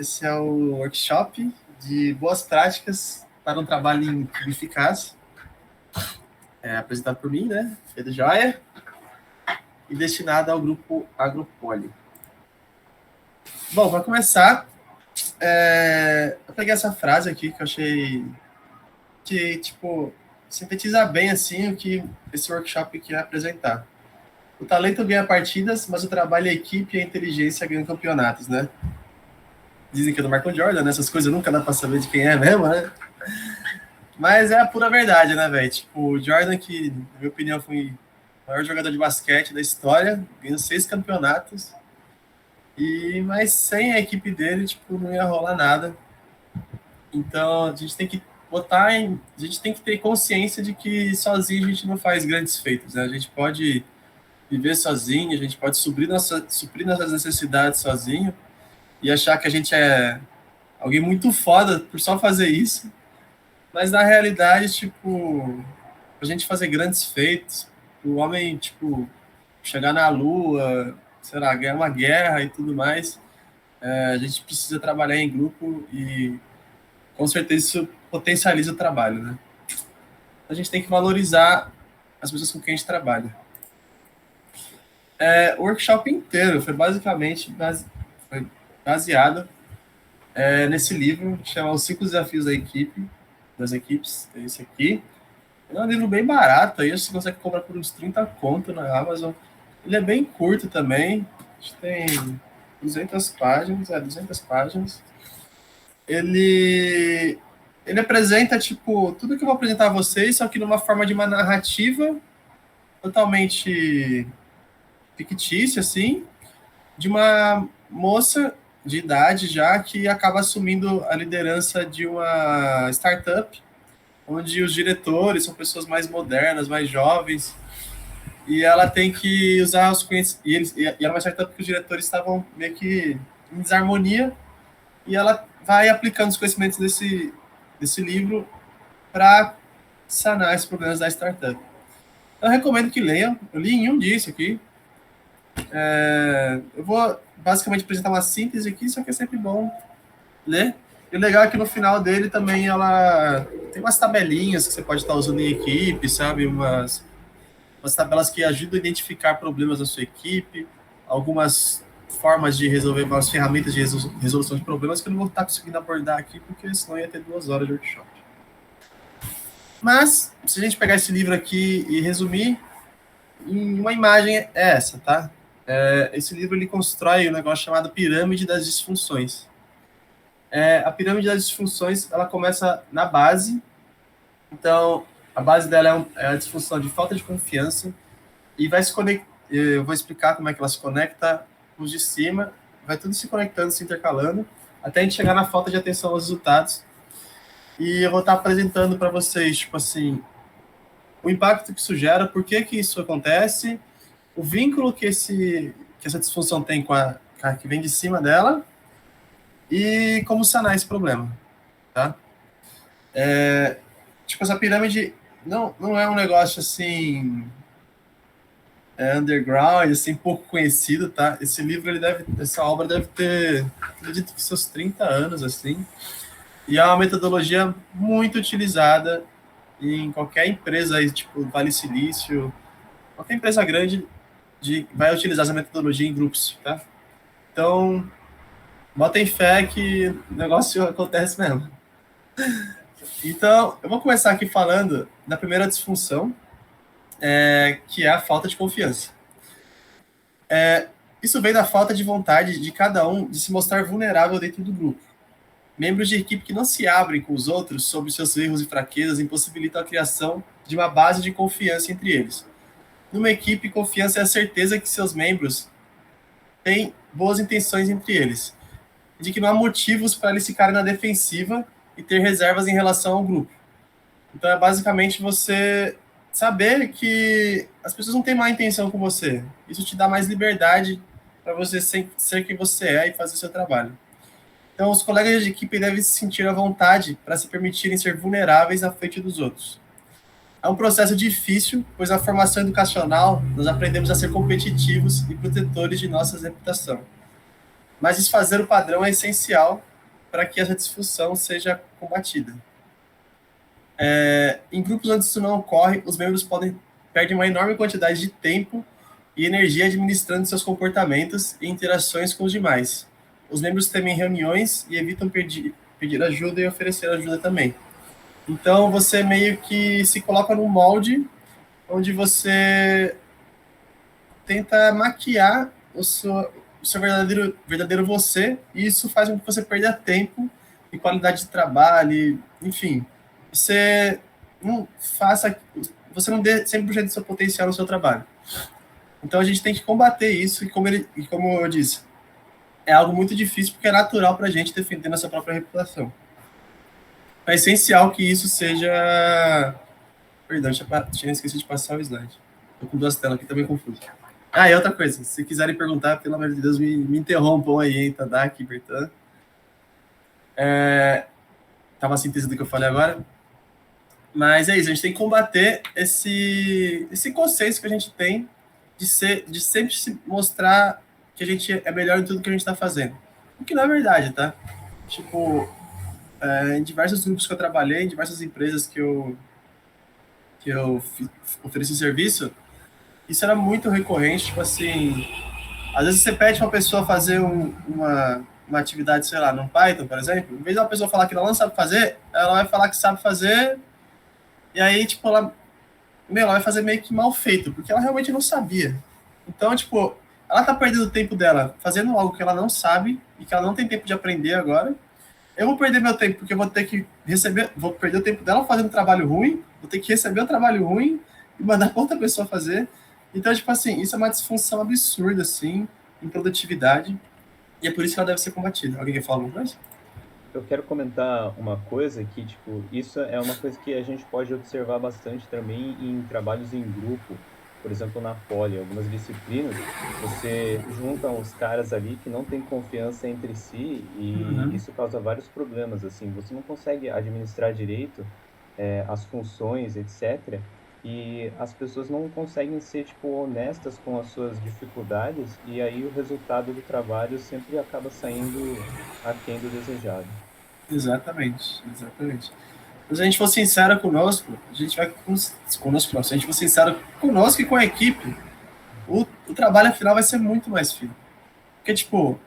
Esse é o workshop de boas práticas para um trabalho eficaz. É apresentado por mim, né? Pedro Joia, e destinado ao grupo Agropoli. Bom, para começar, eu peguei essa frase aqui que eu achei que, tipo, sintetiza bem, assim, o que esse workshop quer apresentar. O talento ganha partidas, mas o trabalho, a equipe e a inteligência ganham campeonatos, né? Dizem que é do Michael Jordan, né? Essas coisas nunca dá pra saber de quem é mesmo, né? Mas é a pura verdade, né, velho? Tipo, o Jordan, que, na minha opinião, foi o maior jogador de basquete da história, ganhou 6 campeonatos. Mas sem a equipe dele, tipo, não ia rolar nada. Então, a gente tem que a gente tem que ter consciência de que sozinho a gente não faz grandes feitos, né? A gente pode viver sozinho, a gente pode suprir nossas necessidades sozinho e achar que a gente é alguém muito foda por só fazer isso. Mas na realidade, tipo, a gente fazer grandes feitos, o homem, tipo, chegar na Lua, sei lá, ganhar uma guerra e tudo mais, a gente precisa trabalhar em grupo e com certeza isso potencializa o trabalho, né? A gente tem que valorizar as pessoas com quem a gente trabalha. O workshop inteiro foi basicamente baseado nesse livro, que chama Os 5 Desafios das Equipes, esse aqui. É um livro bem barato, aí você consegue comprar por uns 30 conto na Amazon. Ele é bem curto também, tem 200 páginas. Ele apresenta, tipo, tudo que eu vou apresentar a vocês, só que numa forma de uma narrativa totalmente fictícia, assim, de uma moça de idade já que acaba assumindo a liderança de uma startup, onde os diretores são pessoas mais modernas, mais jovens, e ela tem que usar os conhecimentos. E era uma startup que os diretores estavam meio que em desarmonia, e ela vai aplicando os conhecimentos desse livro para sanar esses problemas da startup. Eu recomendo que leiam. Eu li em um dia isso aqui. Eu vou basicamente apresentar uma síntese aqui, só que é sempre bom ler. E o legal é que no final dele também ela tem umas tabelinhas que você pode estar usando em equipe, sabe? Umas tabelas que ajudam a identificar problemas da sua equipe, algumas formas de resolver, umas ferramentas de resolução de problemas que eu não vou estar conseguindo abordar aqui, porque senão ia ter 2 horas de workshop. Mas, se a gente pegar esse livro aqui e resumir, em uma imagem é essa, tá? Esse livro ele constrói um negócio chamado Pirâmide das Disfunções. A Pirâmide das Disfunções, ela começa na base. Então, a base dela é a disfunção de falta de confiança e vai se conectar. Eu vou explicar como é que ela se conecta com os de cima, vai tudo se conectando, se intercalando, até a gente chegar na falta de atenção aos resultados. E eu vou estar apresentando para vocês, tipo assim, o impacto que isso gera, por que isso acontece, o vínculo que essa disfunção tem com a que vem de cima dela e como sanar esse problema, tá? Tipo, essa pirâmide não é um negócio assim underground, assim, pouco conhecido, tá? Esse livro, essa obra deve ter, acredito que seus 30 anos, assim, e é uma metodologia muito utilizada em qualquer empresa aí, tipo Vale Silício, qualquer empresa grande vai utilizar essa metodologia em grupos, tá? Então, botem fé que o negócio acontece mesmo. Então, eu vou começar aqui falando da primeira disfunção, que é a falta de confiança. Isso vem da falta de vontade de cada um de se mostrar vulnerável dentro do grupo. Membros de equipe que não se abrem com os outros sobre seus erros e fraquezas impossibilitam a criação de uma base de confiança entre eles. Numa equipe, confiança é a certeza que seus membros têm boas intenções entre eles, de que não há motivos para eles ficarem na defensiva e ter reservas em relação ao grupo. Então, é basicamente você saber que as pessoas não têm má intenção com você. Isso te dá mais liberdade para você ser quem você é e fazer o seu trabalho. Então, os colegas de equipe devem se sentir à vontade para se permitirem ser vulneráveis à frente dos outros. É um processo difícil, pois na formação educacional nós aprendemos a ser competitivos e protetores de nossa reputação. Mas desfazer o padrão é essencial para que essa disfunção seja combatida. Em grupos onde isso não ocorre, os membros perdem uma enorme quantidade de tempo e energia administrando seus comportamentos e interações com os demais. Os membros temem reuniões e evitam pedir ajuda e oferecer ajuda também. Então, você meio que se coloca num molde onde você tenta maquiar o seu verdadeiro você, e isso faz com que você perda tempo e qualidade de trabalho, enfim. Você não dê 100% do seu potencial no seu trabalho. Então a gente tem que combater isso, e como eu disse, é algo muito difícil porque é natural para a gente defender nossa própria reputação. É essencial que isso seja... Perdão, tinha esquecido de passar o slide. Estou com duas telas aqui, também confuso. E outra coisa, se quiserem perguntar, pelo amor de Deus, me interrompam aí, hein, Tadak, Bertan. Tá uma síntese do que eu falei agora. Mas é isso, a gente tem que combater esse consenso que a gente tem de sempre se mostrar que a gente é melhor em tudo que a gente está fazendo. O que não é verdade, tá? Tipo, em diversos grupos que eu trabalhei, em diversas empresas que eu ofereci serviço, isso era muito recorrente, tipo assim, às vezes você pede para uma pessoa fazer uma atividade, sei lá, no Python, por exemplo, em vez de uma pessoa falar que ela não sabe fazer, ela vai falar que sabe fazer, e aí, tipo, ela vai fazer meio que mal feito, porque ela realmente não sabia. Então, tipo, ela tá perdendo o tempo dela fazendo algo que ela não sabe e que ela não tem tempo de aprender agora. Eu vou perder meu tempo porque eu vou ter que vou perder o tempo dela fazendo trabalho ruim, vou ter que receber o trabalho ruim e mandar outra pessoa fazer. Então, tipo assim, isso é uma disfunção absurda, assim, em produtividade, e é por isso que ela deve ser combatida. Alguém quer falar alguma coisa? Eu quero comentar uma coisa que, tipo, isso é uma coisa que a gente pode observar bastante também em trabalhos em grupo. Por exemplo, na Poli, algumas disciplinas, você junta os caras ali que não têm confiança entre si e isso causa vários problemas, assim. Você não consegue administrar direito as funções, etc. E as pessoas não conseguem ser, tipo, honestas com as suas dificuldades e aí o resultado do trabalho sempre acaba saindo aquém do desejado. Exatamente, exatamente. Se a gente for sincero conosco, a gente vai conosco, não. Se a gente for sincero conosco e com a equipe, o trabalho final vai ser muito mais fino. Porque, tipo,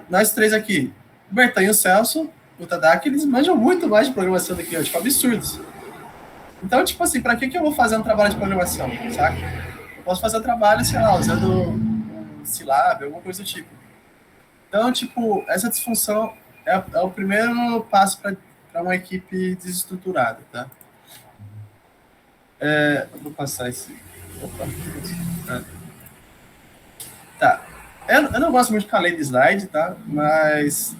nós três aqui, o Bertan e o Celso, o Tadak, eles manjam muito mais de programação do que eu, tipo, absurdos. Então, tipo assim, pra que eu vou fazer um trabalho de programação, saca? Eu posso fazer um trabalho, sei lá, usando um Silab, alguma coisa do tipo. Então, tipo, essa disfunção é o primeiro passo para uma equipe desestruturada, tá? Eu vou passar esse... Opa. Tá. Eu não gosto muito de ficar lendo slide, tá? Mas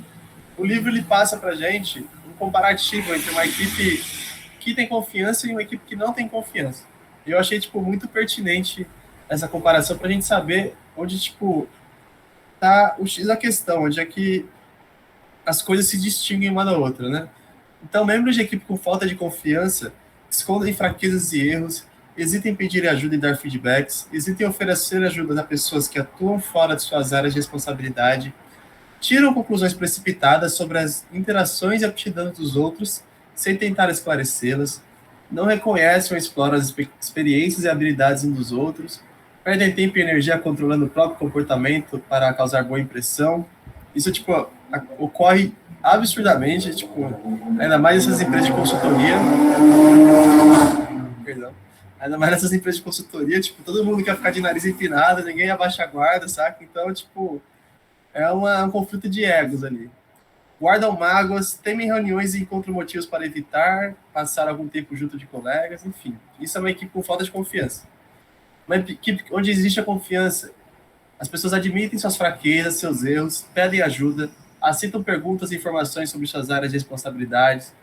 o livro ele passa pra gente um comparativo entre uma equipe que tem confiança e uma equipe que não tem confiança. E eu achei, tipo, muito pertinente essa comparação pra gente saber onde, tipo, tá o X da questão, onde é que as coisas se distinguem uma da outra, né? Então, membros de equipe com falta de confiança escondem fraquezas e erros, hesitam em pedir ajuda e dar feedbacks, hesitam em oferecer ajuda a pessoas que atuam fora de suas áreas de responsabilidade, tiram conclusões precipitadas sobre as interações e aptidões dos outros, sem tentar esclarecê-las, não reconhecem ou exploram as experiências e habilidades uns dos outros, perdem tempo e energia controlando o próprio comportamento para causar boa impressão. Isso, tipo, ocorre absurdamente, tipo, ainda mais essas empresas de consultoria. Perdão. Ainda mais nessas empresas de consultoria, tipo, todo mundo quer ficar de nariz empinado, ninguém abaixa a guarda, saca? Então, tipo, um conflito de egos ali. Guardam mágoas, temem reuniões e encontram motivos para evitar, passar algum tempo junto de colegas, enfim. Isso é uma equipe com falta de confiança. Uma equipe onde existe a confiança, as pessoas admitem suas fraquezas, seus erros, pedem ajuda, aceitam perguntas e informações sobre suas áreas de responsabilidades,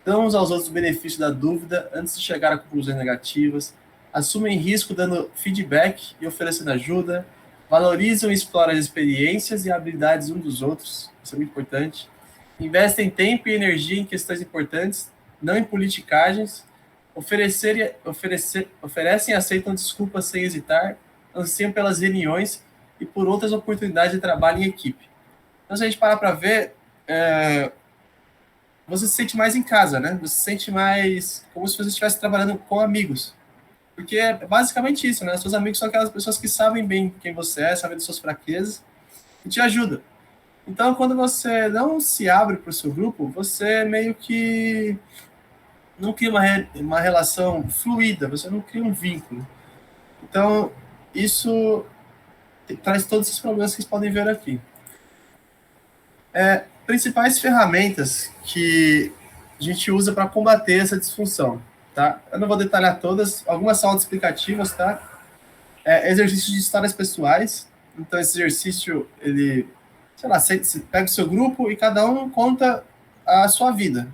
dão uns aos outros o benefício da dúvida antes de chegar a conclusões negativas, assumem risco dando feedback e oferecendo ajuda, valorizam e exploram as experiências e habilidades uns dos outros, isso é muito importante, investem tempo e energia em questões importantes, não em politicagens, oferecem e aceitam desculpas sem hesitar, anseiam pelas reuniões e por outras oportunidades de trabalho em equipe. Então, se a gente parar para ver, você se sente mais em casa, né? Você se sente mais como se você estivesse trabalhando com amigos. Porque é basicamente isso, né? Seus amigos são aquelas pessoas que sabem bem quem você é, sabem das suas fraquezas e te ajudam. Então, quando você não se abre para o seu grupo, você meio que não cria uma relação fluida, você não cria um vínculo. Então, isso traz todos esses problemas que vocês podem ver aqui. Principais ferramentas que a gente usa para combater essa disfunção, tá? Eu não vou detalhar todas, algumas são autoexplicativas, tá? Exercício de histórias pessoais. Então, esse exercício, ele, sei lá, você pega o seu grupo e cada um conta a sua vida,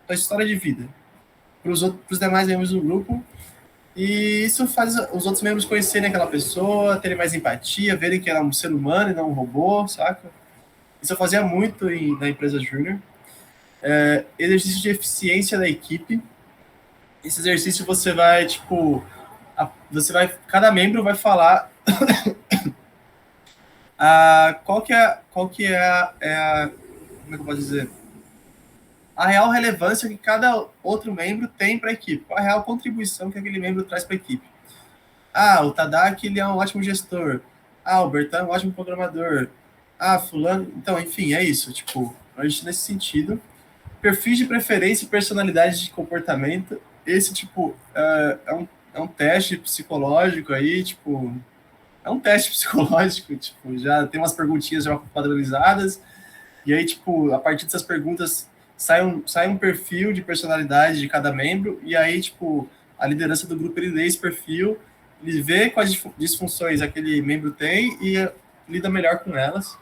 a história de vida, para os demais membros do grupo. E isso faz os outros membros conhecerem aquela pessoa, terem mais empatia, verem que ela é um ser humano e não um robô, saca? Isso eu fazia muito na empresa Júnior. Exercício de eficiência da equipe. Esse exercício você vai, tipo, cada membro vai falar qual que é como é que eu posso dizer? A real relevância que cada outro membro tem para a equipe, qual a real contribuição que aquele membro traz para a equipe. O Tadaki, ele é um ótimo gestor. O Bertan é um ótimo programador. Fulano... Então, enfim, é isso. Tipo, a gente nesse sentido. Perfis de preferência e personalidade de comportamento. Esse, tipo, é um teste psicológico aí, tipo... É um teste psicológico, tipo, já tem umas perguntinhas já padronizadas. E aí, tipo, a partir dessas perguntas, sai um perfil de personalidade de cada membro. E aí, tipo, a liderança do grupo, ele lê esse perfil, ele vê quais disfunções aquele membro tem e lida melhor com elas.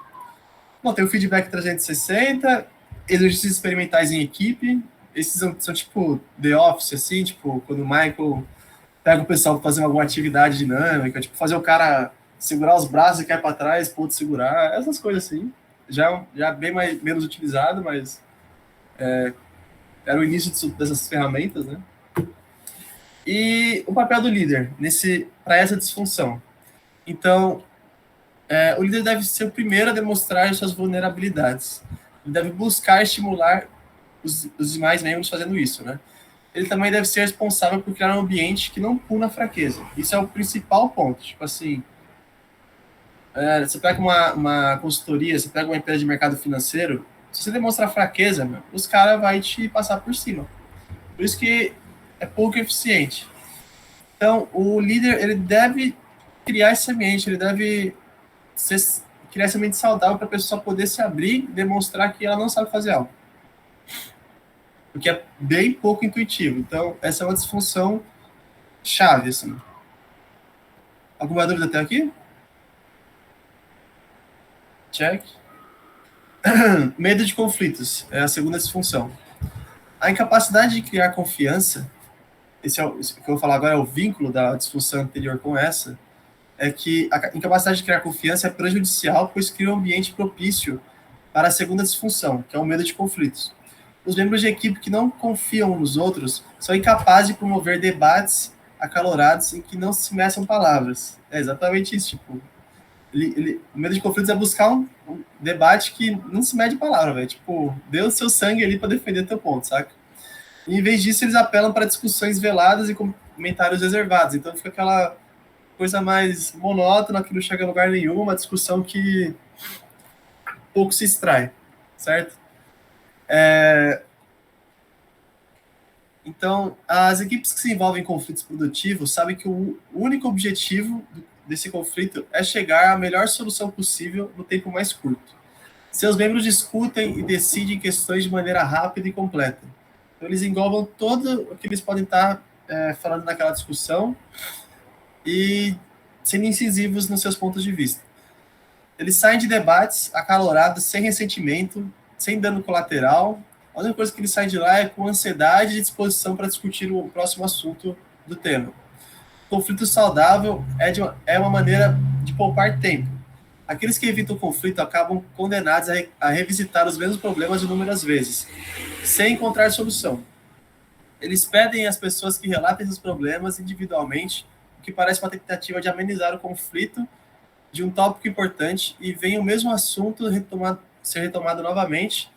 Bom, tem o feedback 360, exercícios experimentais em equipe. Esses são tipo The Office, assim, tipo, quando o Michael pega o pessoal para fazer alguma atividade dinâmica, tipo, fazer o cara segurar os braços e cair para trás, para outro segurar, essas coisas assim. Já bem menos utilizado, mas era o início dessas ferramentas, né? E o papel do líder para essa disfunção. Então, o líder deve ser o primeiro a demonstrar suas vulnerabilidades. Ele deve buscar estimular os demais membros fazendo isso, né? Ele também deve ser responsável por criar um ambiente que não puna a fraqueza. Isso é o principal ponto. Tipo assim, você pega uma consultoria, você pega uma empresa de mercado financeiro, se você demonstrar fraqueza, os caras vão te passar por cima. Por isso que é pouco eficiente. Então, o líder, ele deve criar esse ambiente, ele deve criar esse ambiente saudável para a pessoa poder se abrir e demonstrar que ela não sabe fazer algo. Porque é bem pouco intuitivo. Então, essa é uma disfunção chave, assim. Alguma dúvida até aqui? Check. Medo de conflitos é a segunda disfunção. A incapacidade de criar confiança, esse que eu vou falar agora é o vínculo da disfunção anterior com essa, é que a incapacidade de criar confiança é prejudicial, pois cria um ambiente propício para a segunda disfunção, que é o medo de conflitos. Os membros de equipe que não confiam nos outros são incapazes de promover debates acalorados em que não se meçam palavras. É exatamente isso, tipo, o medo de conflitos é buscar um debate que não se mede palavra, velho. Tipo, dê o seu sangue ali para defender teu ponto, saca? E, em vez disso, eles apelam para discussões veladas e comentários reservados. Então fica aquela coisa mais monótona, que não chega a lugar nenhum, uma discussão que pouco se extrai, certo? Então, as equipes que se envolvem em conflitos produtivos sabem que o único objetivo desse conflito é chegar à melhor solução possível no tempo mais curto. Seus membros discutem e decidem questões de maneira rápida e completa. Então, eles englobam todo o que eles podem estar falando naquela discussão e sendo incisivos nos seus pontos de vista. Eles saem de debates acalorados, sem ressentimento, sem dano colateral. A única coisa que eles saem de lá é com ansiedade e disposição para discutir o próximo assunto do tema. Conflito saudável é uma maneira de poupar tempo. Aqueles que evitam o conflito acabam condenados a revisitar os mesmos problemas inúmeras vezes, sem encontrar solução. Eles pedem às pessoas que relatem seus problemas individualmente, o que parece uma tentativa de amenizar o conflito de um tópico importante, e vem o mesmo assunto ser retomado novamente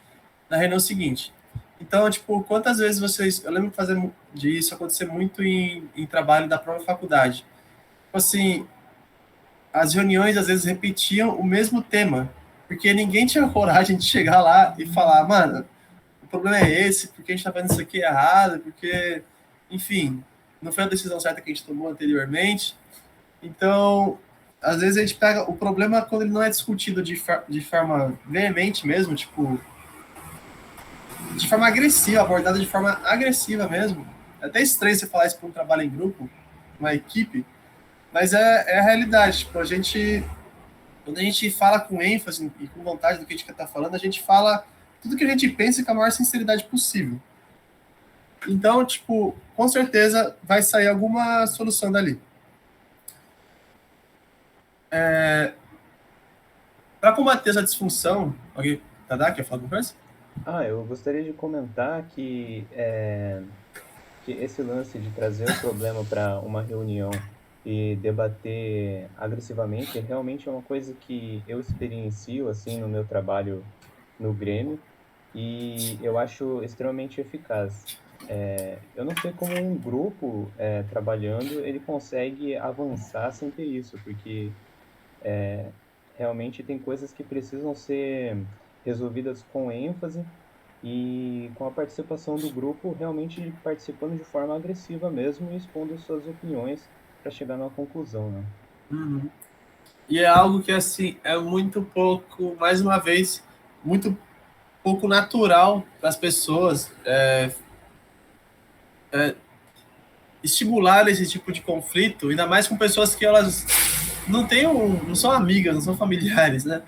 na reunião seguinte. Então, tipo, quantas vezes vocês... Eu lembro disso acontecer muito em trabalho da própria faculdade. Tipo assim, as reuniões às vezes repetiam o mesmo tema, porque ninguém tinha coragem de chegar lá e falar, mano, o problema é esse, porque a gente tá fazendo isso aqui errado, porque, enfim, não foi a decisão certa que a gente tomou anteriormente. Então, às vezes a gente pega o problema quando ele não é discutido de forma veemente mesmo, tipo, de forma agressiva, abordada de forma agressiva mesmo. É até estranho você falar isso para um trabalho em grupo, uma equipe, mas é a realidade. Tipo, quando a gente fala com ênfase e com vontade do que a gente está falando, a gente fala tudo que a gente pensa com a maior sinceridade possível. Então, tipo, com certeza vai sair alguma solução dali. Para combater essa disfunção, alguém, Tadá, quer falar alguma coisa? Eu gostaria de comentar que esse lance de trazer o problema para uma reunião e debater agressivamente realmente é uma coisa que eu experiencio assim no meu trabalho no Grêmio e eu acho extremamente eficaz. Eu não sei como um grupo trabalhando ele consegue avançar sem ter isso, porque realmente tem coisas que precisam ser resolvidas com ênfase e com a participação do grupo realmente participando de forma agressiva mesmo e expondo suas opiniões para chegar numa conclusão, né? Uhum. E é algo que, assim, é muito pouco, mais uma vez, muito pouco natural para as pessoas estimular esse tipo de conflito, ainda mais com pessoas que elas não são amigas, não são familiares, né?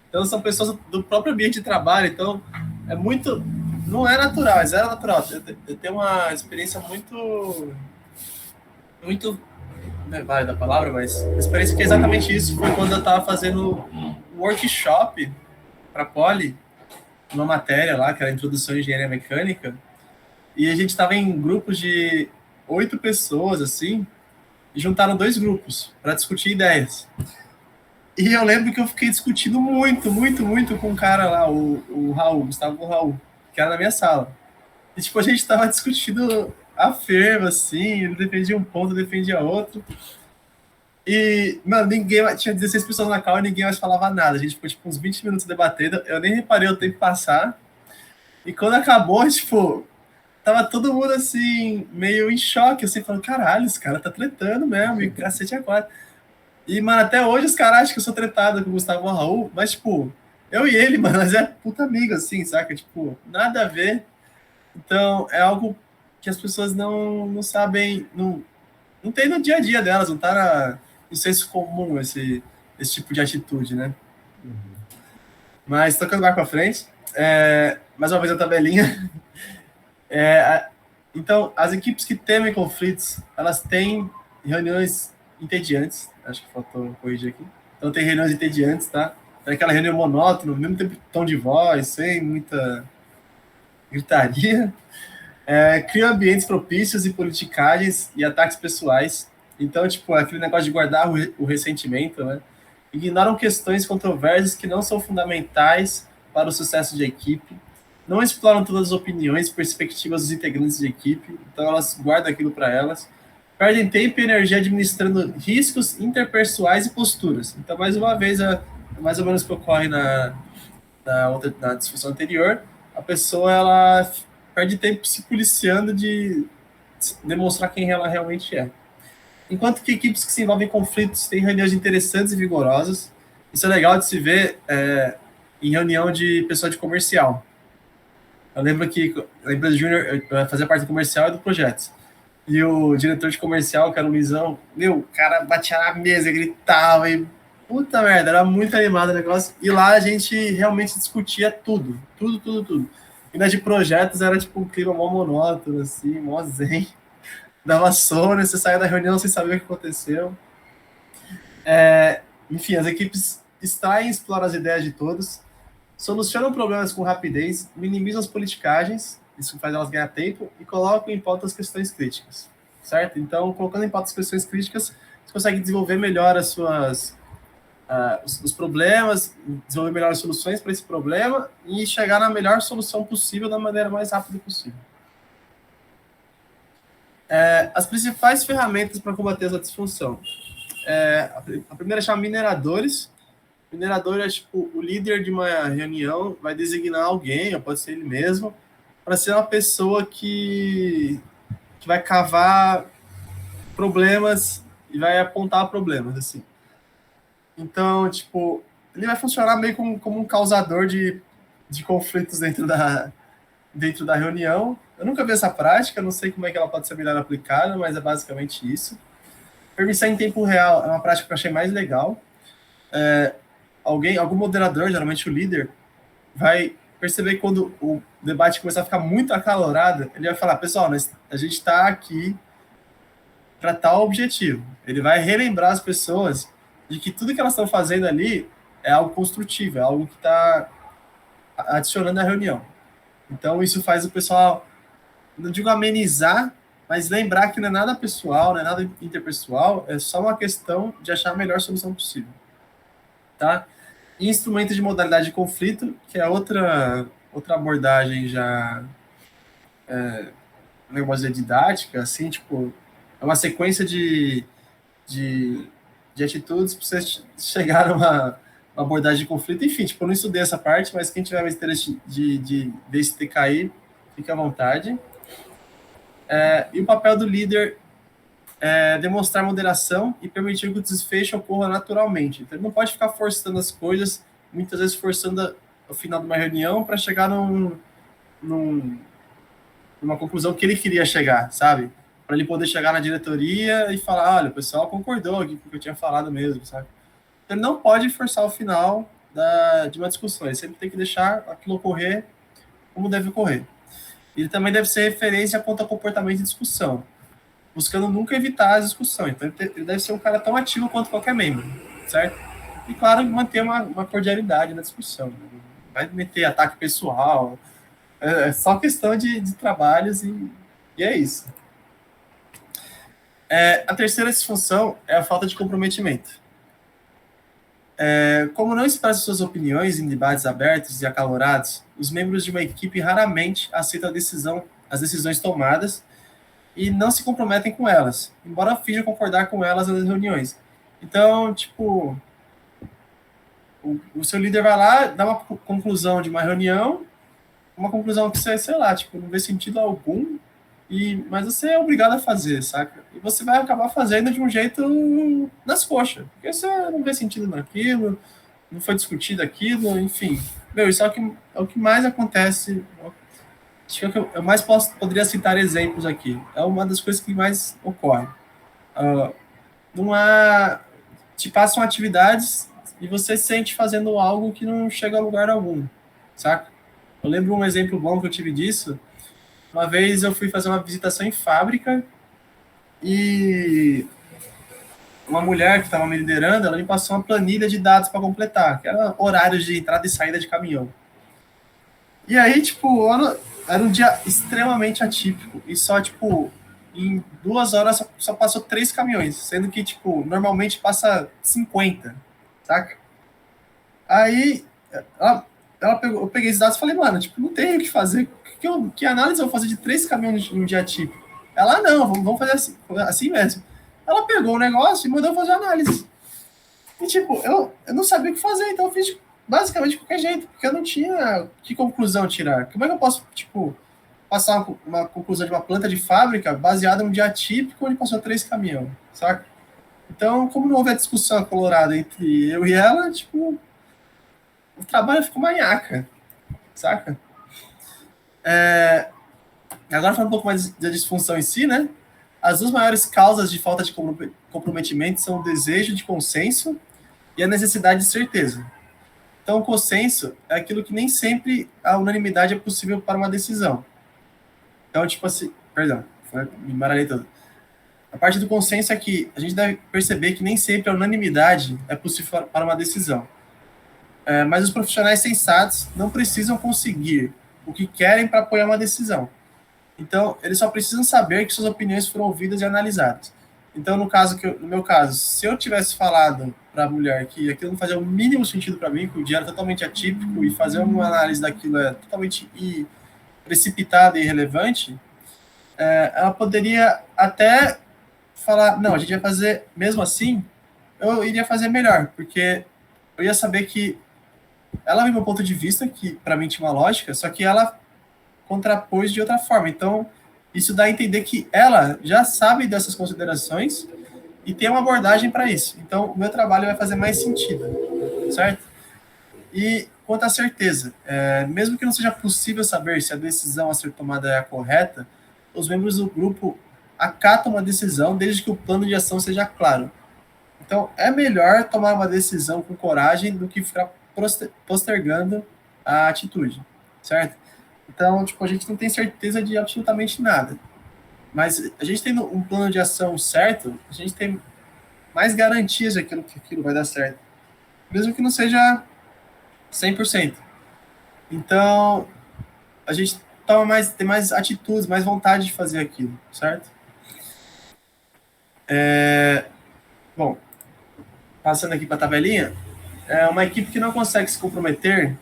Então são pessoas do próprio ambiente de trabalho, então é muito, não é natural, é zero natural. Eu tenho uma experiência muito, não é válida a palavra, mas uma experiência que é exatamente isso, foi quando eu estava fazendo um workshop para Poli, uma matéria lá, que era a Introdução à Engenharia Mecânica, e a gente estava em grupos de 8 pessoas, assim, e juntaram 2 grupos para discutir ideias. E eu lembro que eu fiquei discutindo muito com o cara lá, o Raul, Gustavo Raul, que era na minha sala. E, tipo, a gente tava discutindo a fervo, assim, ele defendia um ponto, defendia outro. E, mano, tinha 16 pessoas na cal e ninguém mais falava nada. A gente ficou, tipo, uns 20 minutos debatendo, eu nem reparei o tempo passar. E quando acabou, tipo, tava todo mundo, assim, meio em choque, assim, falando, caralho, esse cara tá tretando mesmo, e cacete agora. E, mano, até hoje os caras acham que eu sou tretado com o Gustavo Raul, mas, tipo, eu e ele, mano, nós é puta amigo, assim, saca? Tipo, nada a ver. Então, é algo que as pessoas não sabem, não tem no dia a dia delas, não tá no senso comum esse tipo de atitude, né? Uhum. Mas, tocando mais pra frente, mais uma vez a tabelinha. Então, as equipes que temem conflitos, elas têm reuniões entediantes. Acho que faltou corrigir aqui. Então, tem reuniões entediantes, tá? Tem aquela reunião monótona, mesmo tempo tom de voz, sem muita gritaria. Cria ambientes propícios e politicagens e ataques pessoais. Então, tipo, aquele negócio de guardar o ressentimento, né? Ignoram questões controversas que não são fundamentais para o sucesso de equipe. Não exploram todas as opiniões e perspectivas dos integrantes de equipe, então elas guardam aquilo para elas. Perdem tempo e energia administrando riscos interpessoais e posturas. Então, mais uma vez, mais ou menos o que ocorre na discussão anterior, a pessoa ela perde tempo se policiando de demonstrar quem ela realmente é. Enquanto que equipes que se envolvem em conflitos têm reuniões interessantes e vigorosas. Isso é legal de se ver em reunião de pessoa de comercial. Eu lembro que a empresa Júnior fazia parte do comercial e do projeto. E o diretor de comercial, que era o Luizão, o cara batia na mesa, gritava e puta merda, era muito animado o negócio. E lá a gente realmente discutia tudo, tudo. E nas de projetos era tipo um clima mó monótono, assim, mó zen. Dava sono, você saía da reunião sem saber o que aconteceu. Enfim, as equipes extraem e exploram as ideias de todos, solucionam problemas com rapidez, minimizam as politicagens, isso faz elas ganhar tempo, e colocam em pauta as questões críticas, certo? Então, colocando em pauta as questões críticas, você consegue desenvolver melhor os problemas, desenvolver melhores soluções para esse problema e chegar na melhor solução possível da maneira mais rápida possível. As principais ferramentas para combater essa disfunção. A primeira chama mineradores. Minerador é tipo o líder de uma reunião, vai designar alguém, ou pode ser ele mesmo, para ser uma pessoa que vai cavar problemas e vai apontar problemas, assim. Então, tipo, ele vai funcionar meio como um causador de conflitos dentro da reunião. Eu nunca vi essa prática, não sei como é que ela pode ser melhor aplicada, mas é basicamente isso. Permissão em tempo real é uma prática que eu achei mais legal. Algum moderador, geralmente o líder, vai perceber que quando o debate começar a ficar muito acalorado, ele vai falar, pessoal, a gente está aqui para tal objetivo. Ele vai relembrar as pessoas de que tudo que elas estão fazendo ali é algo construtivo, é algo que está adicionando à reunião. Então, isso faz o pessoal, não digo amenizar, mas lembrar que não é nada pessoal, não é nada interpessoal, é só uma questão de achar a melhor solução possível. Tá? E instrumentos de modalidade de conflito, que é outra abordagem já, não vou dizer didática, assim, tipo, é uma sequência de atitudes para você chegar a uma abordagem de conflito. Enfim, tipo, eu não estudei essa parte, mas quem tiver interesse de ver esse TKI, fique à vontade. E o papel do líder é demonstrar moderação e permitir que o desfecho ocorra naturalmente. Então, ele não pode ficar forçando as coisas, muitas vezes forçando o final de uma reunião para chegar numa conclusão que ele queria chegar, sabe? Para ele poder chegar na diretoria e falar, olha, o pessoal concordou aqui com o que eu tinha falado mesmo, sabe? Então, ele não pode forçar o final de uma discussão, ele sempre tem que deixar aquilo ocorrer como deve ocorrer. Ele também deve ser referência quanto ao comportamento de discussão, buscando nunca evitar a discussão. Então, ele deve ser um cara tão ativo quanto qualquer membro, certo? E, claro, manter uma cordialidade na discussão. Não vai meter ataque pessoal. É só questão de trabalhos e é isso. A terceira disfunção é a falta de comprometimento. Como não expressam suas opiniões em debates abertos e acalorados, os membros de uma equipe raramente aceitam as decisões tomadas e não se comprometem com elas, embora finjam concordar com elas nas reuniões. Então, tipo, o seu líder vai lá, dá uma conclusão de uma reunião, uma conclusão que você, sei lá, tipo, não vê sentido algum, mas você é obrigado a fazer, saca? E você vai acabar fazendo de um jeito nas coxas, porque você não vê sentido naquilo, não foi discutido aquilo, enfim. Isso é o que mais acontece. Acho que eu mais poderia citar exemplos aqui. É uma das coisas que mais ocorre. Te passam atividades e você se sente fazendo algo que não chega a lugar algum, saca? Eu lembro um exemplo bom que eu tive disso. Uma vez eu fui fazer uma visitação em fábrica e uma mulher que estava me liderando, ela me passou uma planilha de dados para completar, que era horários de entrada e saída de caminhão. E aí, tipo, era um dia extremamente atípico e só, tipo, em 2 horas só passou 3 caminhões, sendo que, tipo, normalmente passa 50, saca? Aí, eu peguei esses dados e falei, mano, tipo, não tem o que fazer. Que análise eu vou fazer de 3 caminhões em um dia atípico? Ela, não, vamos fazer assim mesmo. Ela pegou o negócio e mandou fazer análise. E, tipo, eu não sabia o que fazer, então eu fiz basicamente de qualquer jeito, porque eu não tinha que conclusão tirar. Como é que eu posso, tipo, passar uma conclusão de uma planta de fábrica baseada num dia atípico onde passou 3 caminhões, saca? Então, como não houve a discussão colorada entre eu e ela, tipo, o trabalho ficou manhaca, saca? Agora falando um pouco mais da disfunção em si, né? As 2 maiores causas de falta de comprometimento são o desejo de consenso e a necessidade de certeza. Então, o consenso é aquilo que nem sempre a unanimidade é possível para uma decisão. Então, tipo assim, perdão, me embaralhei todo. A parte do consenso é que a gente deve perceber que nem sempre a unanimidade é possível para uma decisão. Mas os profissionais sensatos não precisam conseguir o que querem para apoiar uma decisão. Então, eles só precisam saber que suas opiniões foram ouvidas e analisadas. Então, no meu caso, se eu tivesse falado a mulher que aquilo não fazia o mínimo sentido para mim, que o dia era totalmente atípico e fazer uma análise daquilo é totalmente precipitada e irrelevante, ela poderia até falar, não, a gente vai fazer mesmo assim, eu iria fazer melhor, porque eu ia saber que ela viu meu ponto de vista, que para mim tinha uma lógica, só que ela contrapôs de outra forma. Então, isso dá a entender que ela já sabe dessas considerações e tem uma abordagem para isso. Então, o meu trabalho vai fazer mais sentido, certo? E quanto à certeza, mesmo que não seja possível saber se a decisão a ser tomada é a correta, os membros do grupo acatam uma decisão desde que o plano de ação seja claro. Então, é melhor tomar uma decisão com coragem do que ficar postergando a atitude, certo? Então, tipo, a gente não tem certeza de absolutamente nada. Mas a gente tendo um plano de ação certo, a gente tem mais garantias de que aquilo vai dar certo. Mesmo que não seja 100%. Então, a gente tem mais atitudes, mais vontade de fazer aquilo, certo? Bom, passando aqui para a tabelinha, uma equipe que não consegue se comprometer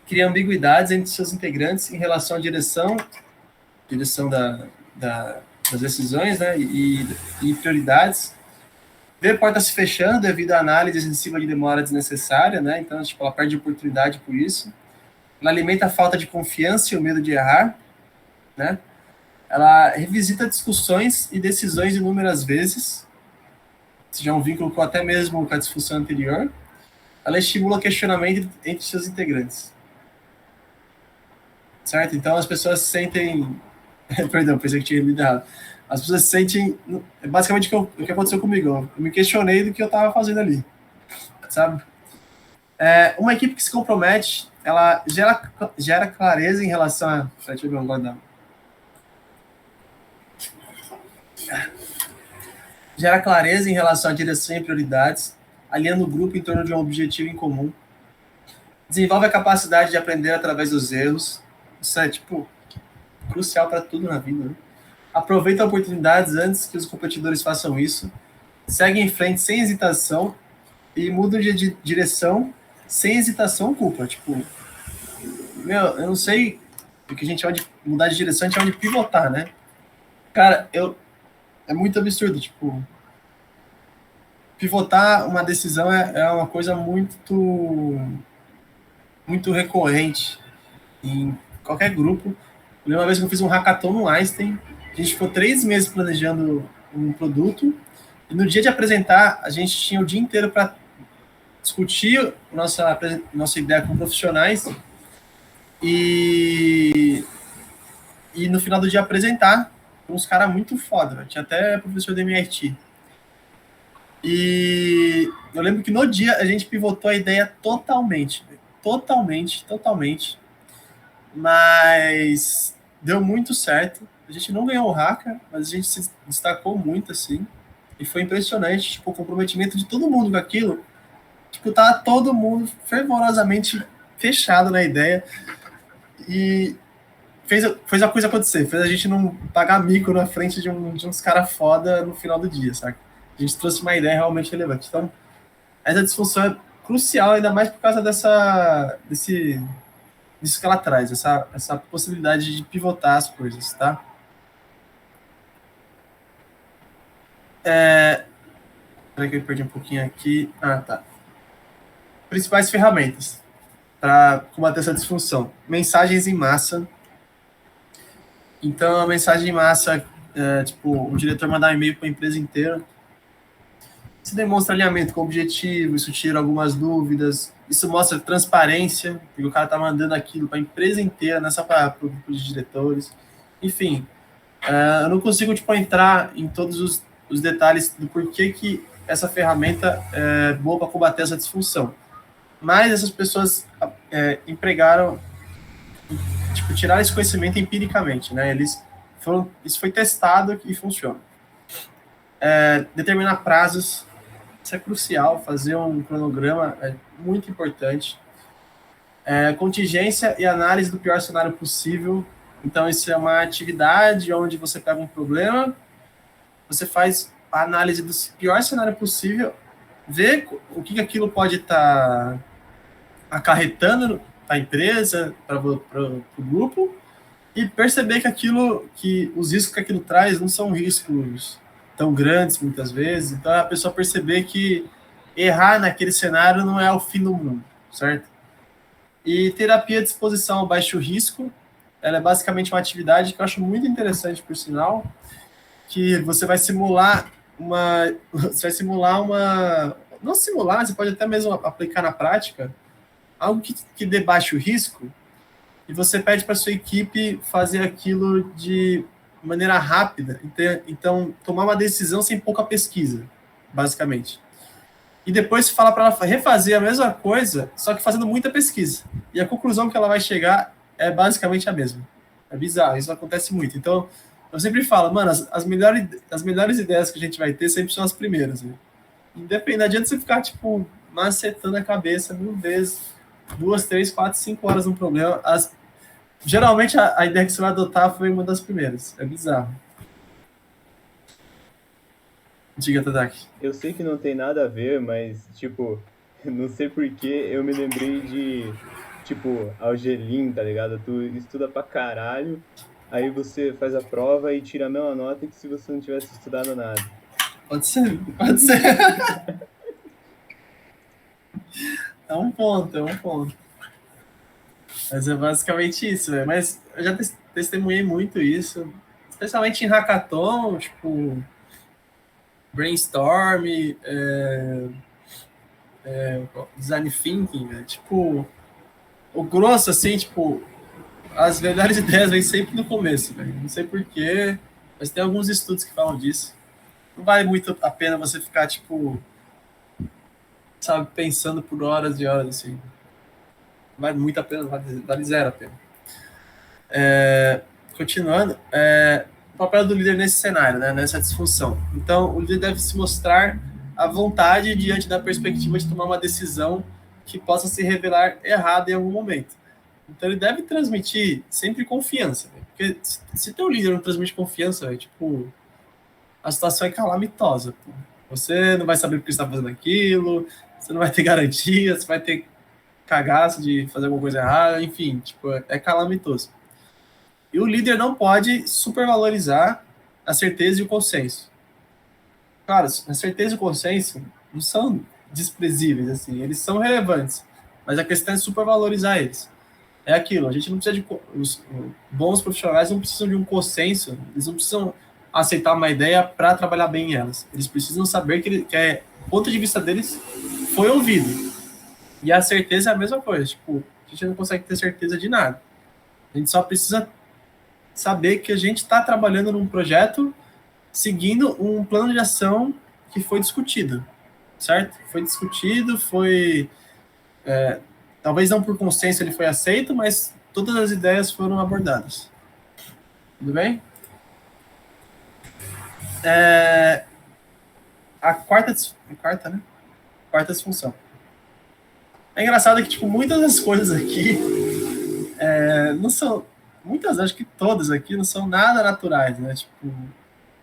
cria ambiguidades entre seus integrantes em relação à direção das decisões, né, e prioridades. Vê a porta se fechando devido à análise excessiva de demora desnecessária, né? Então, tipo, ela perde oportunidade por isso. Ela alimenta a falta de confiança e o medo de errar, né? Ela revisita discussões e decisões inúmeras vezes, seja um vínculo com até mesmo com a disfunção anterior. Ela estimula questionamento entre seus integrantes. Certo? Então, as pessoas se sentem... Perdão, pensei que tinha lido errado. As pessoas se sentem... Basicamente, o que aconteceu comigo. Eu me questionei do que eu estava fazendo ali. Sabe? Uma equipe que se compromete, ela gera clareza em relação a... Deixa eu ver um guardar. Gera clareza em relação à direção e prioridades, alinhando o grupo em torno de um objetivo em comum. Desenvolve a capacidade de aprender através dos erros. Isso é, tipo, crucial para tudo na vida, né? Aproveita oportunidades antes que os competidores façam isso. Segue em frente sem hesitação e muda de direção sem hesitação ou culpa. Tipo, eu não sei o que a gente chama de mudar de direção, a gente chama de pivotar, né? Cara, é muito absurdo, tipo, pivotar uma decisão é uma coisa muito recorrente em qualquer grupo. Eu lembro uma vez que eu fiz um hackathon no Einstein, a gente ficou 3 meses planejando um produto, e no dia de apresentar, a gente tinha o dia inteiro para discutir nossa ideia com profissionais e no final do dia apresentar com uns caras muito foda, né? Tinha até professor do MIT. E eu lembro que no dia a gente pivotou a ideia totalmente, mas deu muito certo. A gente não ganhou o hacka, mas a gente se destacou muito, assim, e foi impressionante, tipo, o comprometimento de todo mundo com aquilo. Tipo, tava todo mundo fervorosamente fechado na ideia e fez a coisa acontecer, fez a gente não pagar mico na frente de uns caras foda no final do dia, sabe? A gente trouxe uma ideia realmente relevante. Então, essa disfunção é crucial, ainda mais por causa disso que ela traz, essa possibilidade de pivotar as coisas, tá? Peraí que eu perdi um pouquinho aqui. Ah, tá. Principais ferramentas para combater essa disfunção. Mensagens em massa. Então, a mensagem em massa, tipo, o diretor mandar um e-mail para a empresa inteira. Isso demonstra alinhamento com o objetivo, isso tira algumas dúvidas, isso mostra transparência, porque o cara está mandando aquilo para a empresa inteira, não é só para o grupo de diretores. Enfim, eu não consigo, tipo, entrar em todos os detalhes do porquê que essa ferramenta é boa para combater essa disfunção. Mas essas pessoas empregaram, tipo, tiraram esse conhecimento empiricamente, né? Isso foi testado e funciona. Determinar prazos, isso é crucial, fazer um cronograma é muito importante. Contingência e análise do pior cenário possível. Então, isso é uma atividade onde você pega um problema, você faz a análise do pior cenário possível ver o que aquilo pode estar acarretando para a empresa, para o grupo, e perceber que os riscos que aquilo traz não são riscos tão grandes muitas vezes. Então a pessoa perceber que errar naquele cenário não é o fim do mundo, certo? E terapia de exposição ao baixo risco, ela é basicamente uma atividade que eu acho muito interessante, por sinal, que você vai simular não simular, você pode até mesmo aplicar na prática algo que dê baixo risco, e você pede para sua equipe fazer aquilo de maneira rápida. Então, tomar uma decisão sem pouca pesquisa, basicamente. E depois você fala para ela refazer a mesma coisa, só que fazendo muita pesquisa. E a conclusão que ela vai chegar é basicamente a mesma. É bizarro, isso acontece muito. Então, eu sempre falo, mano, as melhores ideias que a gente vai ter sempre são as primeiras. Né? Independente, não adianta você ficar, tipo, macetando a cabeça 1000 vezes, 2, 3, 4, 5 horas num problema. Geralmente a ideia que você vai adotar foi uma das primeiras. É bizarro. Diga, Tadaki. Eu sei que não tem nada a ver, mas, tipo, não sei por que eu me lembrei de, tipo, Algelim, tá ligado? Tu estuda pra caralho, aí você faz a prova e tira a mesma nota que se você não tivesse estudado nada. Pode ser, pode ser. É um ponto. Mas é basicamente isso, velho. Mas eu já testemunhei muito isso, especialmente em hackathon, tipo, brainstorm, design thinking, né? Tipo, o grosso, assim, tipo, as melhores ideias vêm sempre no começo, velho. Não sei porquê, mas tem alguns estudos que falam disso. Não vale muito a pena você ficar, tipo, sabe, pensando por horas e horas, assim. Vale muito a pena, vale zero a pena. Continuando, o papel do líder nesse cenário, né, nessa disfunção. Então, o líder deve se mostrar à vontade diante da perspectiva de tomar uma decisão que possa se revelar errada em algum momento. Então, ele deve transmitir sempre confiança. Né? Porque se teu líder não transmite confiança, tipo, a situação é calamitosa. Pô. Você não vai saber por que está fazendo aquilo, você não vai ter garantia, você vai ter cagaço de fazer alguma coisa errada, enfim, tipo, é calamitoso. E o líder não pode supervalorizar a certeza e o consenso. Claro, a certeza e o consenso não são desprezíveis, assim, eles são relevantes, mas a questão é supervalorizar eles. É aquilo, a gente não precisa de... Os bons profissionais não precisam de um consenso, eles não precisam aceitar uma ideia para trabalhar bem elas. Eles precisam saber que o ponto de vista deles foi ouvido. E a certeza é a mesma coisa, tipo, a gente não consegue ter certeza de nada. A gente só precisa saber que a gente está trabalhando num projeto seguindo um plano de ação que foi discutido, certo? Foi discutido, talvez não por consenso ele foi aceito, mas todas as ideias foram abordadas. Tudo bem? A quarta, né? Quarta disfunção. É engraçado que, tipo, muitas das coisas aqui não são... Muitas, acho que todas aqui não são nada naturais, né? Tipo,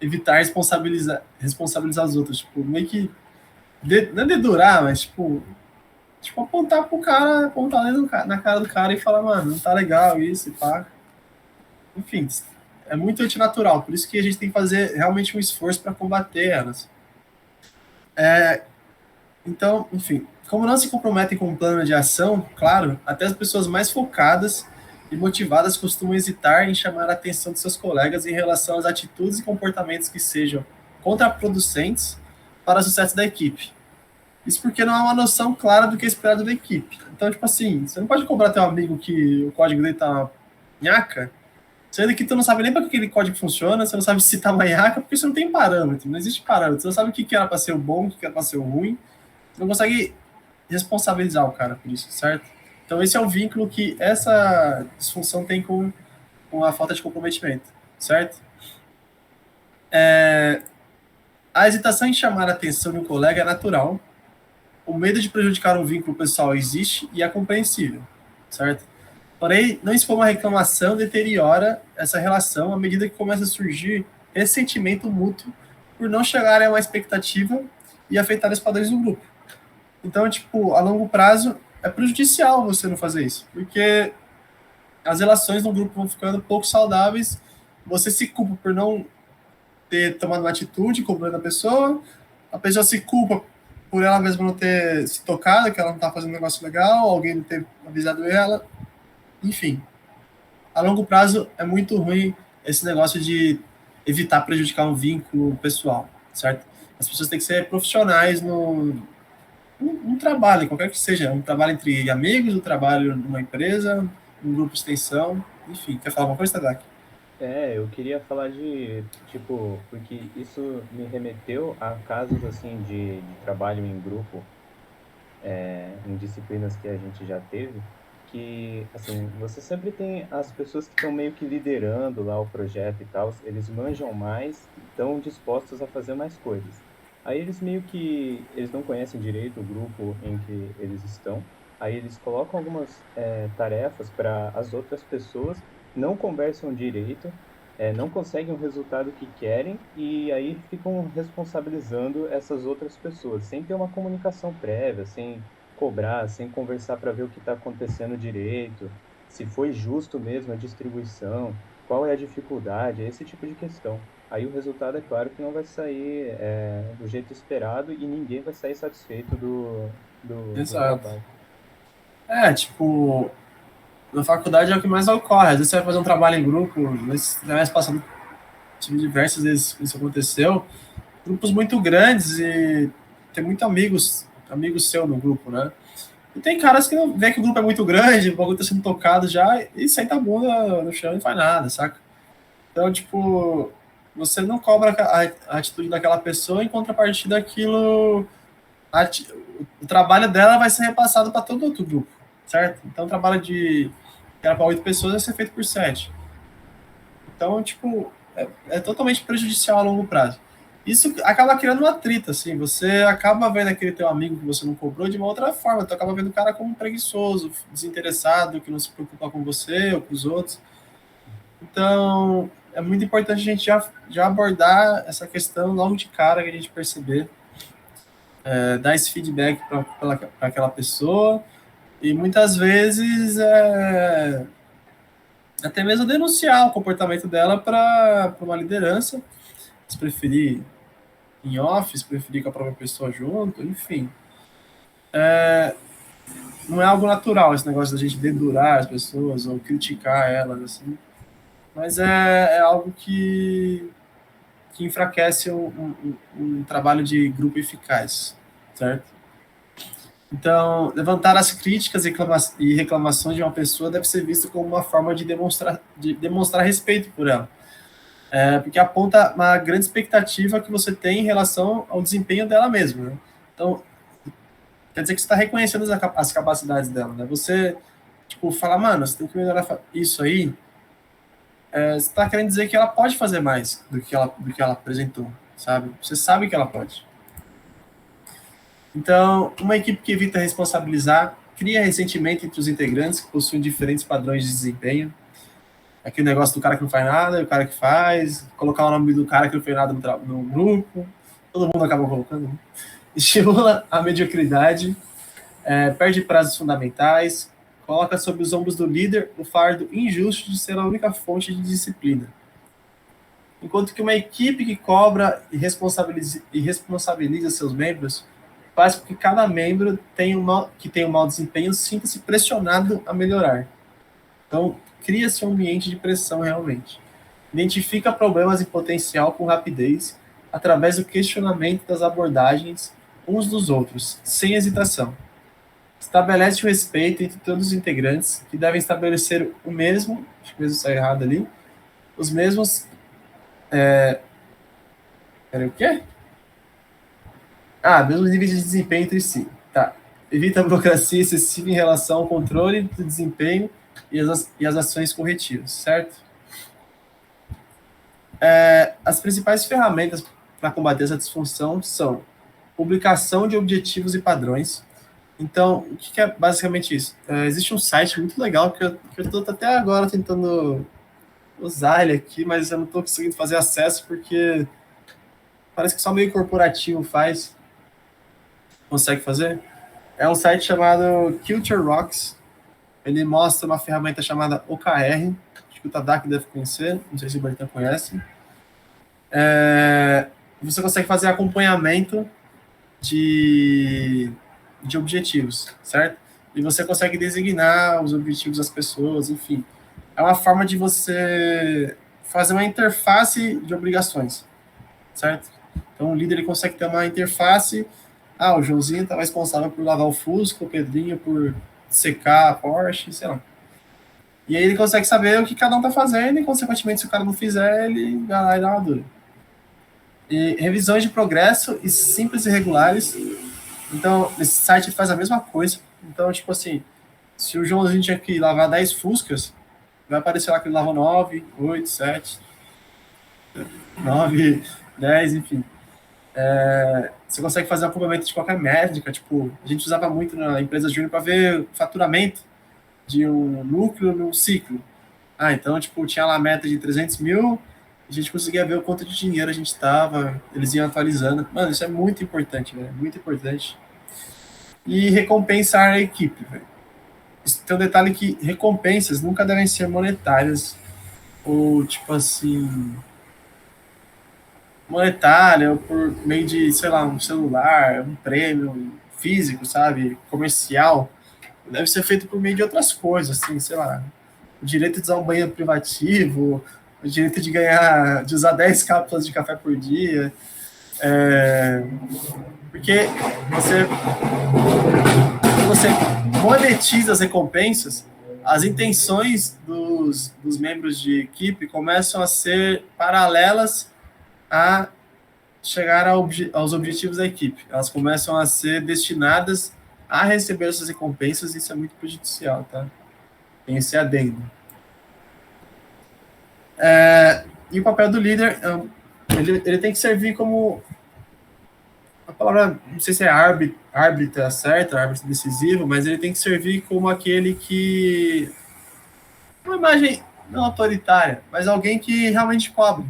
evitar responsabilizar os outros. Tipo, meio que... não é dedurar, mas, tipo, apontar pro cara, apontar na cara do cara e falar, mano, não tá legal isso e pá. Enfim, é muito antinatural. Por isso que a gente tem que fazer realmente um esforço para combater elas. Então, enfim, como não se comprometem com um plano de ação, claro, até as pessoas mais focadas e motivadas costumam hesitar em chamar a atenção de seus colegas em relação às atitudes e comportamentos que sejam contraproducentes para o sucesso da equipe. Isso porque não há uma noção clara do que é esperado da equipe. Então, tipo assim, você não pode cobrar teu amigo que o código dele tá nhaca, sendo que tu não sabe nem para que aquele código funciona, você não sabe se tá manhaca, porque você não tem parâmetro, não existe parâmetro. Você não sabe o que era para ser o bom, o que era para ser o ruim. Você não consegue responsabilizar o cara por isso, certo? Então esse é o vínculo que essa disfunção tem com a falta de comprometimento, certo? A hesitação em chamar a atenção de um colega é natural, o medo de prejudicar um vínculo pessoal existe e é compreensível, certo? Porém, não expor uma reclamação deteriora essa relação à medida que começa a surgir ressentimento mútuo por não chegarem a uma expectativa e afetar os padrões do grupo. Então, tipo, a longo prazo é prejudicial você não fazer isso, porque as relações no grupo vão ficando pouco saudáveis, você se culpa por não ter tomado uma atitude cobrando a pessoa se culpa por ela mesma não ter se tocado, que ela não tá fazendo um negócio legal, alguém não ter avisado ela, enfim. A longo prazo é muito ruim esse negócio de evitar prejudicar um vínculo pessoal, certo? As pessoas têm que ser profissionais no trabalho, qualquer que seja, um trabalho entre amigos, um trabalho numa empresa, um grupo de extensão, enfim. Quer falar alguma coisa, Tadak? Eu queria falar de, tipo, porque isso me remeteu a casos, assim, de trabalho em grupo, em disciplinas que a gente já teve, que, assim, você sempre tem as pessoas que estão meio que liderando lá o projeto e tal, eles manjam mais e estão dispostos a fazer mais coisas. Aí eles meio que, eles não conhecem direito o grupo em que eles estão, aí eles colocam algumas tarefas para as outras pessoas, não conversam direito, não conseguem o resultado que querem e aí ficam responsabilizando essas outras pessoas, sem ter uma comunicação prévia, sem cobrar, sem conversar para ver o que está acontecendo direito, se foi justo mesmo a distribuição, qual é a dificuldade, é esse tipo de questão. Aí o resultado é claro que não vai sair do jeito esperado e ninguém vai sair satisfeito do Exato. trabalho. Tipo, na faculdade é o que mais ocorre. Às vezes você vai fazer um trabalho em grupo, mas já mais passando, tive diversas vezes isso aconteceu. Grupos muito grandes e tem muitos amigos seu no grupo, né? E tem caras que não vê que o grupo é muito grande, o bagulho tá sendo tocado já e senta a bunda no chão e não faz nada, saca? Então, tipo, você não cobra a atitude daquela pessoa, em contrapartida daquilo, o trabalho dela vai ser repassado para todo outro grupo, certo? Então, o trabalho que era para 8 pessoas vai ser feito por 7. Então, tipo, é totalmente prejudicial a longo prazo. Isso acaba criando uma atrito, assim, você acaba vendo aquele teu amigo que você não cobrou de uma outra forma, tu acaba vendo o cara como um preguiçoso, desinteressado, que não se preocupa com você ou com os outros. Então, é muito importante a gente já abordar essa questão logo de cara, que a gente perceber, dar esse feedback para aquela pessoa, e muitas vezes até mesmo denunciar o comportamento dela para uma liderança, se preferir em off, se preferir com a própria pessoa junto, enfim. Não é algo natural esse negócio da gente dedurar as pessoas ou criticar elas, assim, mas é algo que enfraquece um trabalho de grupo eficaz, certo? Então, levantar as críticas e reclamações de uma pessoa deve ser visto como uma forma de demonstrar respeito por ela, porque aponta uma grande expectativa que você tem em relação ao desempenho dela mesma, né? Então, quer dizer que você está reconhecendo as capacidades dela, né? Você, tipo, fala, mano, você tem que melhorar isso aí, você está querendo dizer que ela pode fazer mais do que ela apresentou, sabe? Você sabe que ela pode. Então, uma equipe que evita responsabilizar cria ressentimento entre os integrantes que possuem diferentes padrões de desempenho. Aquele negócio do cara que não faz nada, e o cara que faz, colocar o nome do cara que não fez nada no grupo, todo mundo acaba colocando. Né? Estimula a mediocridade, perde prazos fundamentais, coloca sob os ombros do líder o fardo injusto de ser a única fonte de disciplina. Enquanto que uma equipe que cobra e responsabiliza seus membros faz com que cada membro que tenha um mau desempenho sinta-se pressionado a melhorar. Então, cria-se um ambiente de pressão realmente. Identifica problemas em potencial com rapidez através do questionamento das abordagens uns dos outros, sem hesitação. Estabelece o respeito entre todos os integrantes, que devem estabelecer o mesmo, acho que mesmo está errado ali, os mesmos. Peraí, o quê? Mesmos níveis de desempenho entre si. Tá. Evita a burocracia excessiva em relação ao controle do desempenho e as ações corretivas, certo? As principais ferramentas para combater essa disfunção são publicação de objetivos e padrões. Então, o que é basicamente isso? Existe um site muito legal que eu estou até agora tentando usar ele aqui, mas eu não estou conseguindo fazer acesso porque parece que só meio corporativo consegue fazer. É um site chamado Culture Rocks. Ele mostra uma ferramenta chamada OKR, acho que o Tadak deve conhecer, não sei se o Bertan conhece. Você consegue fazer acompanhamento de objetivos, certo? E você consegue designar os objetivos das pessoas, enfim. É uma forma de você fazer uma interface de obrigações, certo? Então, o líder ele consegue ter uma interface. O Joãozinho está responsável por lavar o Fusca, o Pedrinho por secar a Porsche, sei lá. E aí ele consegue saber o que cada um está fazendo e, consequentemente, se o cara não fizer, ele vai lá e dá uma dura. E revisões de progresso e simples e regulares. Então, esse site faz a mesma coisa. Então, tipo assim, se o Joãozinho tinha que lavar 10 Fuscas, vai aparecer lá que ele lavou 9, 8, 7, 9, 10, enfim. Você consegue fazer um acompanhamento de qualquer métrica. Tipo, a gente usava muito na empresa Júnior para ver o faturamento de um núcleo no ciclo. Então, tipo, tinha lá a meta de 300 mil, a gente conseguia ver o quanto de dinheiro a gente estava, eles iam atualizando. Mano, isso é muito importante, velho, muito importante. E recompensar a equipe, velho. Tem um detalhe que recompensas nunca devem ser monetárias, ou tipo assim, monetária, ou por meio de, sei lá, um celular, um prêmio físico, sabe, comercial. Deve ser feito por meio de outras coisas, assim, sei lá, o direito de usar um banheiro privativo, o direito de ganhar, de usar 10 cápsulas de café por dia, porque você monetiza as recompensas, as intenções dos membros de equipe começam a ser paralelas a chegar aos objetivos da equipe. Elas começam a ser destinadas a receber essas recompensas, e isso é muito prejudicial, tá? Tem esse adendo. E o papel do líder, ele tem que servir como, a palavra, não sei se é árbitra certa, árbitro decisivo, mas ele tem que servir como aquele que, uma imagem não autoritária, mas alguém que realmente cobre,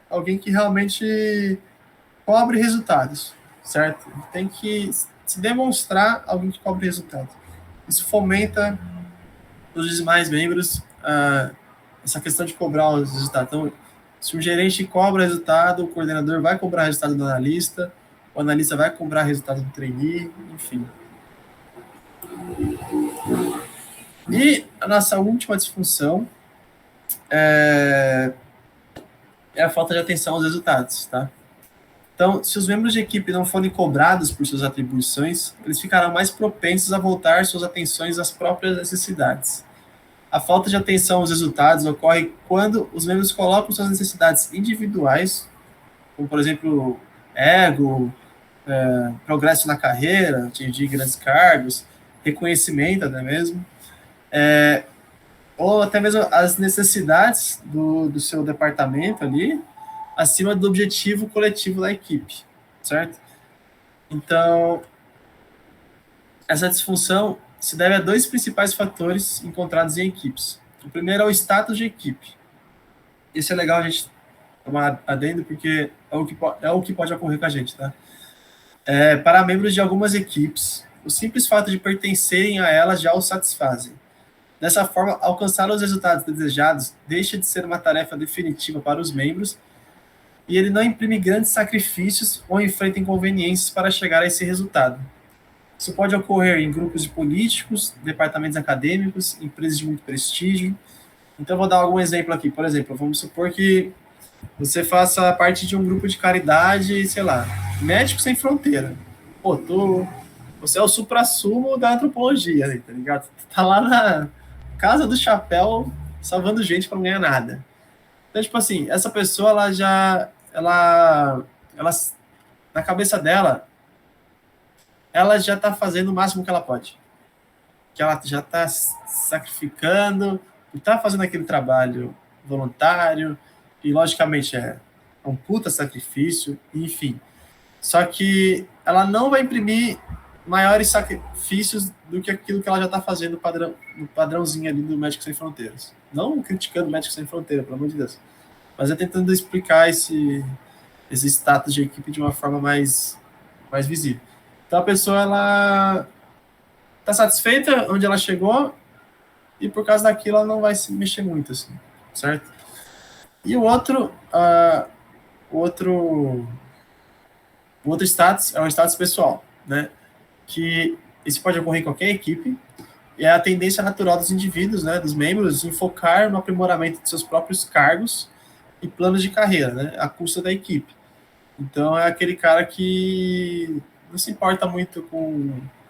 alguém que realmente cobre resultados, certo? Ele tem que se demonstrar alguém que cobre resultados. Isso fomenta os demais membros essa questão de cobrar os resultados. Então, se o gerente cobra resultado, o coordenador vai cobrar resultado do analista, o analista vai cobrar resultado do trainee, enfim. E a nossa última disfunção é a falta de atenção aos resultados, tá? Então, se os membros de equipe não forem cobrados por suas atribuições, eles ficarão mais propensos a voltar suas atenções às próprias necessidades. A falta de atenção aos resultados ocorre quando os membros colocam suas necessidades individuais, como, por exemplo, ego, progresso na carreira, atingir grandes cargos, reconhecimento até mesmo, ou até mesmo as necessidades do seu departamento ali, acima do objetivo coletivo da equipe, certo? Então, essa disfunção se deve a dois principais fatores encontrados em equipes. O primeiro é o status de equipe. Isso é legal a gente tomar adendo, porque é o que pode ocorrer com a gente, tá? Para membros de algumas equipes, o simples fato de pertencerem a elas já os satisfazem. Dessa forma, alcançar os resultados desejados deixa de ser uma tarefa definitiva para os membros e ele não imprime grandes sacrifícios ou enfrenta inconveniências para chegar a esse resultado. Isso pode ocorrer em grupos de políticos, departamentos acadêmicos, empresas de muito prestígio. Então, vou dar algum exemplo aqui. Por exemplo, vamos supor que você faça parte de um grupo de caridade, sei lá, Médicos Sem Fronteira. Pô, você é o suprassumo da antropologia, tá ligado? Tá lá na casa do chapéu salvando gente para não ganhar nada. Então, tipo assim, essa pessoa, ela na cabeça dela, ela já tá fazendo o máximo que ela pode. Que ela já tá sacrificando, e tá fazendo aquele trabalho voluntário, e logicamente é um puta sacrifício, enfim. Só que ela não vai imprimir maiores sacrifícios do que aquilo que ela já está fazendo no padrãozinho ali do Médicos Sem Fronteiras. Não criticando Médicos Sem Fronteiras, pelo amor de Deus. Mas é tentando explicar esse status de equipe de uma forma mais visível. Então a pessoa, tá satisfeita onde ela chegou e por causa daquilo ela não vai se mexer muito, assim, certo? E o outro status é um status pessoal, né? Que isso pode ocorrer em qualquer equipe, e é a tendência natural dos indivíduos, né, dos membros, em focar no aprimoramento de seus próprios cargos e planos de carreira, né, à custa da equipe. Então, é aquele cara que não se importa muito com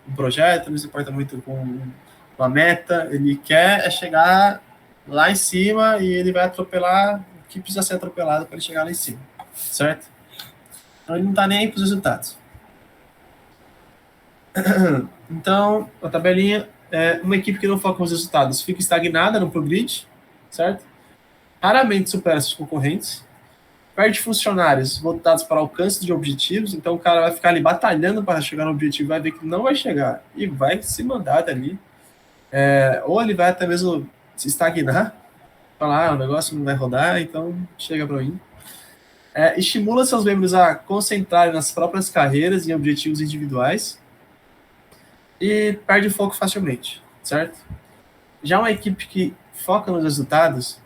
um projeto, não se importa muito com uma meta, ele quer chegar lá em cima e ele vai atropelar o que precisa ser atropelado para ele chegar lá em cima, certo? Então, ele não está nem aí para os resultados. Então, a tabelinha é uma equipe que não foca nos resultados, fica estagnada, não progride, certo? Raramente supera seus concorrentes, perde funcionários voltados para alcance de objetivos, então o cara vai ficar ali batalhando para chegar no objetivo, vai ver que não vai chegar e vai se mandar dali. Ou ele vai até mesmo se estagnar, falar, o negócio não vai rodar, então chega para mim. Estimula seus membros a concentrarem nas próprias carreiras e objetivos individuais e perde foco facilmente, certo? Já uma equipe que foca nos resultados,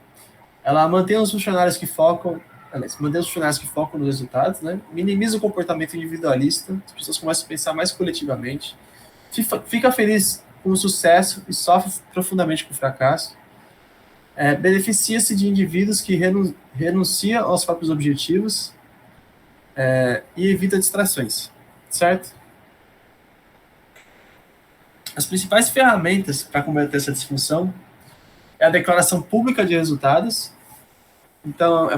ela mantém os funcionários que focam, nos resultados, né? Minimiza o comportamento individualista, as pessoas começam a pensar mais coletivamente, fica feliz com o sucesso e sofre profundamente com o fracasso, beneficia-se de indivíduos que renunciam aos próprios objetivos e evita distrações, certo? As principais ferramentas para combater essa disfunção é a declaração pública de resultados. Então,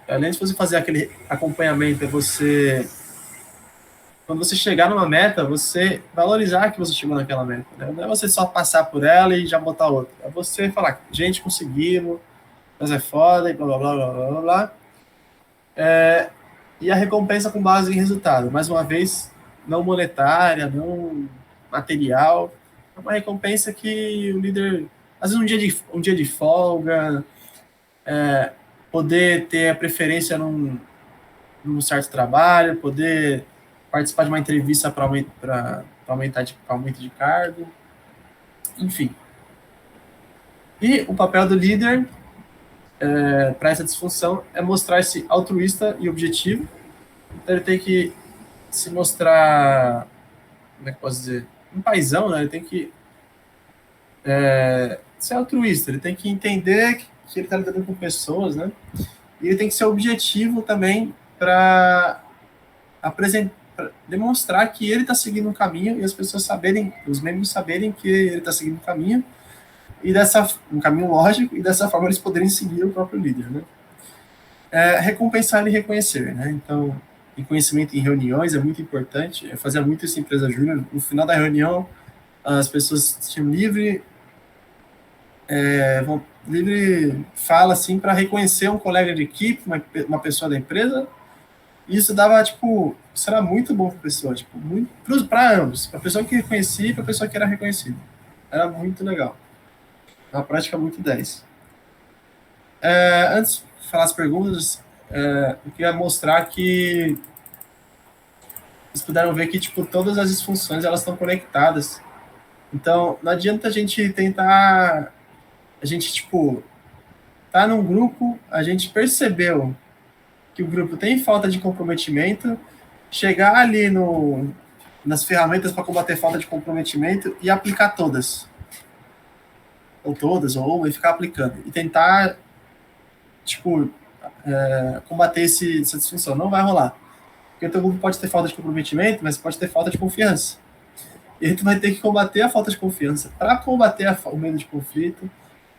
além de você fazer aquele acompanhamento, quando você chegar numa meta, você valorizar que você chegou naquela meta. Né? Não é você só passar por ela e já botar outra. É você falar, gente, conseguimos, mas é foda, e blá, blá, blá, blá, blá, blá. E a recompensa com base em resultado. Mais uma vez, não monetária, não material. É uma recompensa que o líder, às vezes um dia de folga, poder ter a preferência num certo trabalho, poder participar de uma entrevista para aumento de cargo, enfim. E o papel do líder para essa disfunção é mostrar-se altruísta e objetivo. Então ele tem que se mostrar, como é que eu posso dizer, um paizão, né? Ele tem que ser altruísta, ele tem que entender que ele está lidando com pessoas, né? E ele tem que ser objetivo também para demonstrar que ele está seguindo um caminho e as pessoas saberem, os membros saberem que ele está seguindo um caminho e um caminho lógico, e dessa forma eles poderem seguir o próprio líder, né? Recompensar e reconhecer, né? Então, reconhecimento em reuniões é muito importante. Eu fazia muito isso em empresa júnior. No final da reunião, as pessoas tinham livre fala assim para reconhecer um colega de equipe, uma pessoa da empresa. E isso dava, tipo, isso era muito bom para a pessoa, tipo, para ambos, para a pessoa que reconhecia e para a pessoa que era reconhecida. Era muito legal. Uma prática muito 10. Antes de falar as perguntas, eu queria mostrar que vocês puderam ver que, tipo, todas as disfunções, elas estão conectadas. Então, não adianta a gente tentar... A gente, tipo, tá num grupo, a gente percebeu que o grupo tem falta de comprometimento, chegar ali nas ferramentas para combater falta de comprometimento e aplicar todas. Ou todas, ou uma, e ficar aplicando. E tentar, tipo, combater essa disfunção. Não vai rolar. Porque o teu grupo pode ter falta de comprometimento, mas pode ter falta de confiança. E aí tu vai ter que combater a falta de confiança para combater o medo de conflito,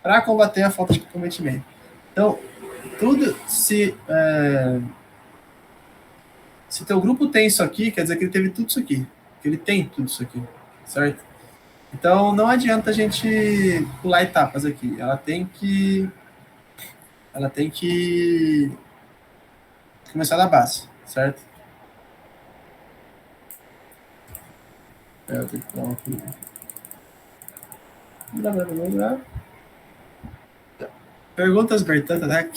para combater a falta de comprometimento. Então, tudo se teu grupo tem isso aqui, quer dizer que ele teve tudo isso aqui. Que ele tem tudo isso aqui, certo? Então, não adianta a gente pular etapas aqui. Ela tem que começar da base, certo? Eu tenho que dar uma aqui. Perguntas, Bertanta, né?